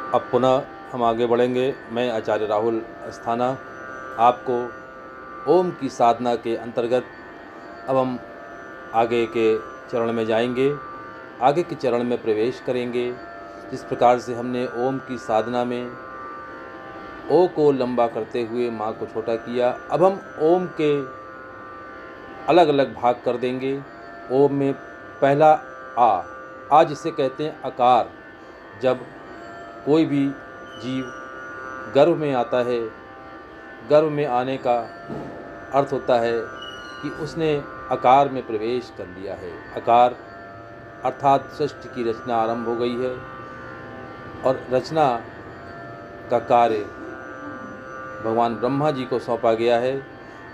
अब पुनः हम आगे बढ़ेंगे। मैं आचार्य राहुल अस्थाना आपको ओम की साधना के अंतर्गत अब हम आगे के चरण में जाएंगे, आगे के चरण में प्रवेश करेंगे। जिस प्रकार से हमने ओम की साधना में ओ को लंबा करते हुए माँ को छोटा किया, अब हम ओम के अलग अलग भाग कर देंगे। ओम में पहला आ जिसे कहते हैं आकार। जब कोई भी जीव गर्भ में आता है, गर्भ में आने का अर्थ होता है कि उसने आकार में प्रवेश कर लिया है। आकार अर्थात सृष्टि की रचना आरंभ हो गई है और रचना का कार्य भगवान ब्रह्मा जी को सौंपा गया है,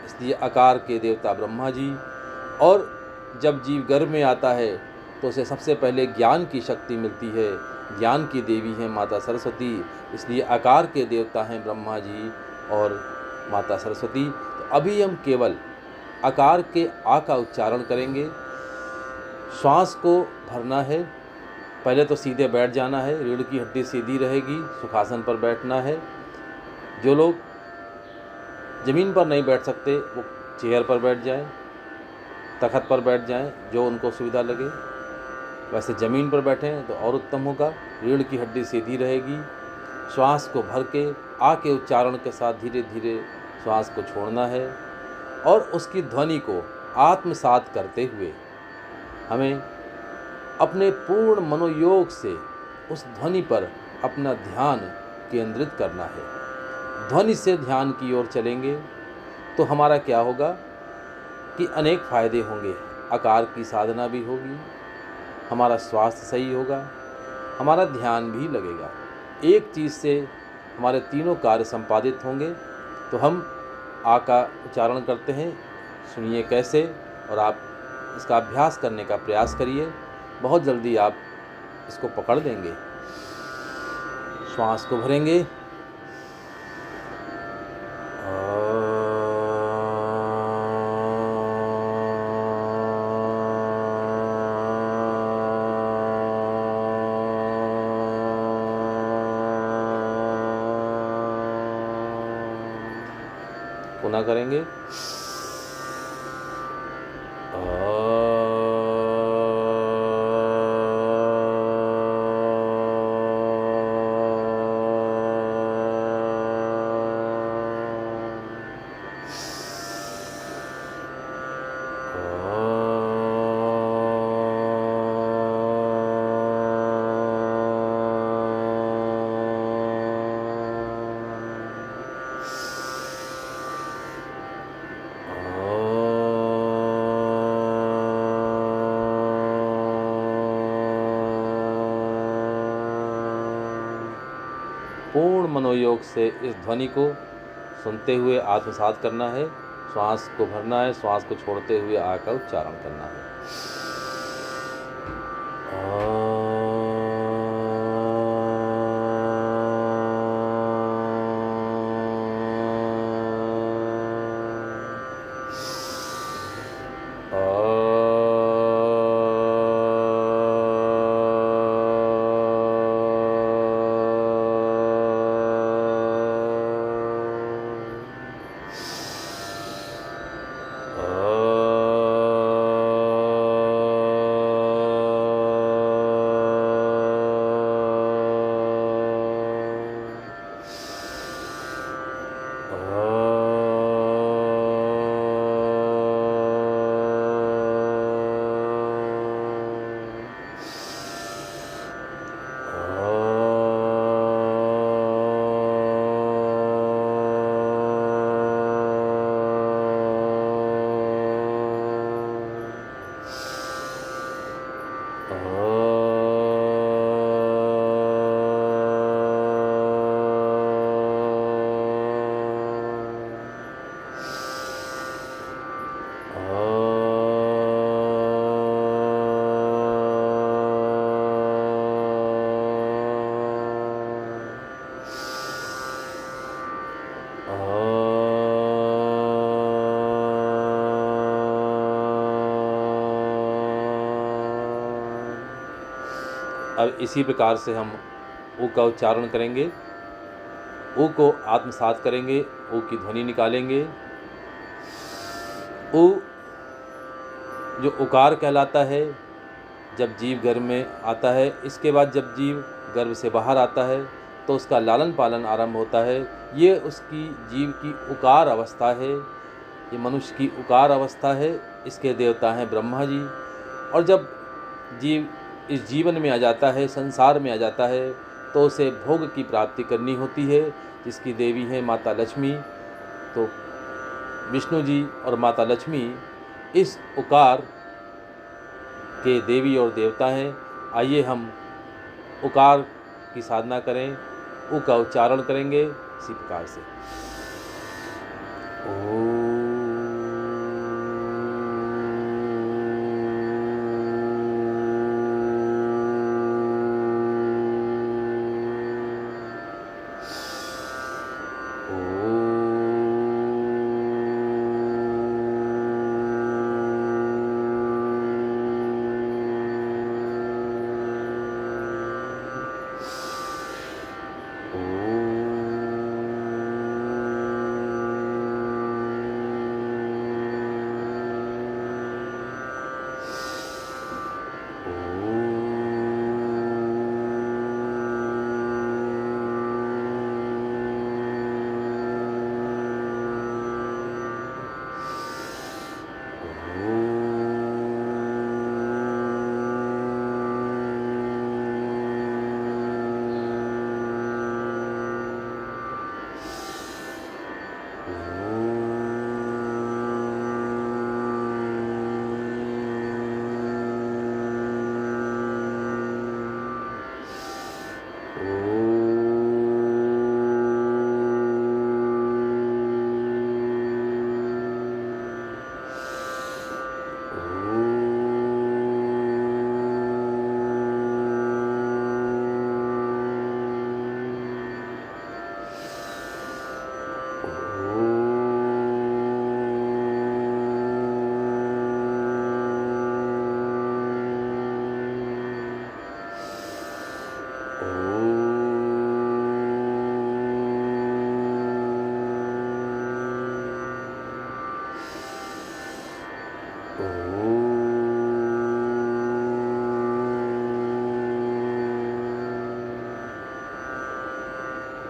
इसलिए आकार के देवता ब्रह्मा जी। और जब जीव गर्भ में आता है तो उसे सबसे पहले ज्ञान की शक्ति मिलती है, ज्ञान की देवी है माता सरस्वती, इसलिए आकार के देवता हैं ब्रह्मा जी और माता सरस्वती। तो अभी हम केवल आकार के आ का उच्चारण करेंगे। श्वास को भरना है, पहले तो सीधे बैठ जाना है, रीढ़ की हड्डी सीधी रहेगी, सुखासन पर बैठना है। जो लोग ज़मीन पर नहीं बैठ सकते वो चेयर पर बैठ जाएं, तख़्त पर बैठ जाएं, जो उनको सुविधा लगे। वैसे ज़मीन पर बैठें तो और उत्तम होगा। रीढ़ की हड्डी सीधी रहेगी। श्वास को भर के आ के उच्चारण के साथ धीरे धीरे श्वास को छोड़ना है और उसकी ध्वनि को आत्मसात करते हुए हमें अपने पूर्ण मनोयोग से उस ध्वनि पर अपना ध्यान केंद्रित करना है। ध्वनि से ध्यान की ओर चलेंगे तो हमारा क्या होगा कि अनेक फायदे होंगे। आकार की साधना भी होगी, हमारा स्वास्थ्य सही होगा, हमारा ध्यान भी लगेगा। एक चीज़ से हमारे तीनों कार्य संपादित होंगे। तो हम आ का उच्चारण करते हैं, सुनिए कैसे, और आप इसका अभ्यास करने का प्रयास करिए। बहुत जल्दी आप इसको पकड़ लेंगे। श्वास को भरेंगे, पुनः करेंगे। पूर्ण मनोयोग से इस ध्वनि को सुनते हुए आत्मसात करना है। श्वास को भरना है, श्वास को छोड़ते हुए आ का उच्चारण करना है। अब इसी प्रकार से हम ऊ का उच्चारण करेंगे, ऊ को आत्मसात करेंगे, ऊ की ध्वनि निकालेंगे। ऊ जो उकार कहलाता है, जब जीव गर्भ में आता है, इसके बाद जब जीव गर्भ से बाहर आता है तो उसका लालन पालन आरंभ होता है। ये उसकी जीव की उकार अवस्था है, ये मनुष्य की उकार अवस्था है। इसके देवता हैं ब्रह्मा जी। और जब जीव इस जीवन में आ जाता है, संसार में आ जाता है, तो उसे भोग की प्राप्ति करनी होती है, जिसकी देवी है माता लक्ष्मी। तो विष्णु जी और माता लक्ष्मी इस उकार के देवी और देवता हैं। आइए हम उकार की साधना करें, ऊ का उच्चारण करेंगे इसी प्रकार से।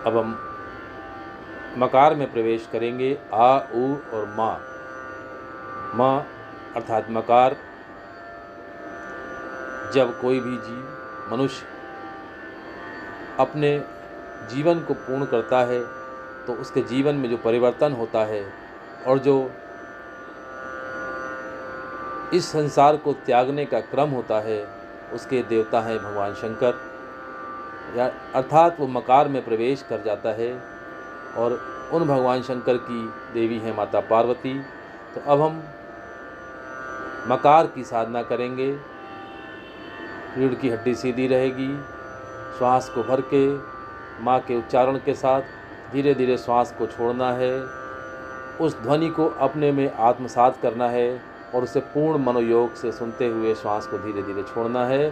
अब हम मकार में प्रवेश करेंगे। आ, ऊ और माँ। माँ अर्थात मकार। जब कोई भी जीव मनुष्य अपने जीवन को पूर्ण करता है तो उसके जीवन में जो परिवर्तन होता है और जो इस संसार को त्यागने का क्रम होता है, उसके देवता हैं भगवान शंकर। या अर्थात वो मकार में प्रवेश कर जाता है और उन भगवान शंकर की देवी हैं माता पार्वती। तो अब हम मकार की साधना करेंगे। रीढ़ की हड्डी सीधी रहेगी। श्वास को भर के माँ के उच्चारण के साथ धीरे धीरे श्वास को छोड़ना है। उस ध्वनि को अपने में आत्मसात करना है और उसे पूर्ण मनोयोग से सुनते हुए श्वास को धीरे धीरे छोड़ना है।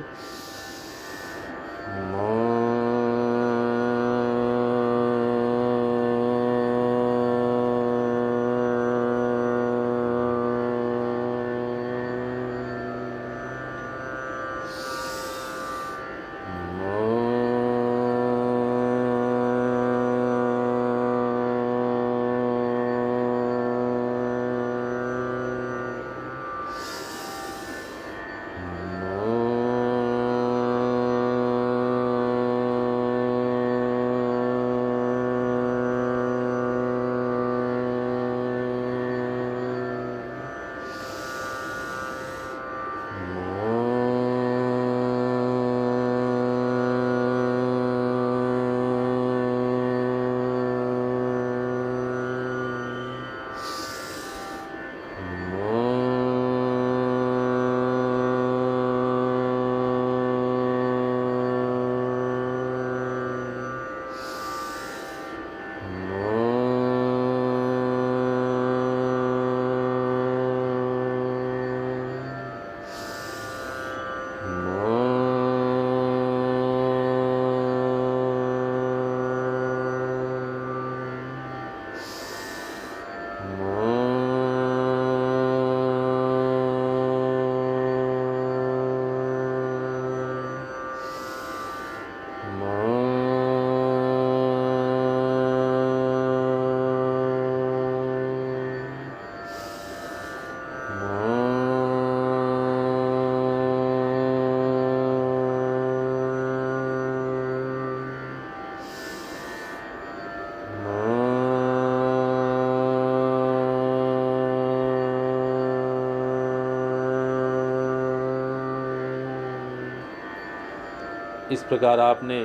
इस प्रकार आपने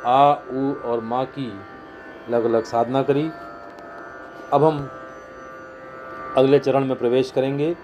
आ, ऊ और माँ की अलग अलग साधना करी। अब हम अगले चरण में प्रवेश करेंगे।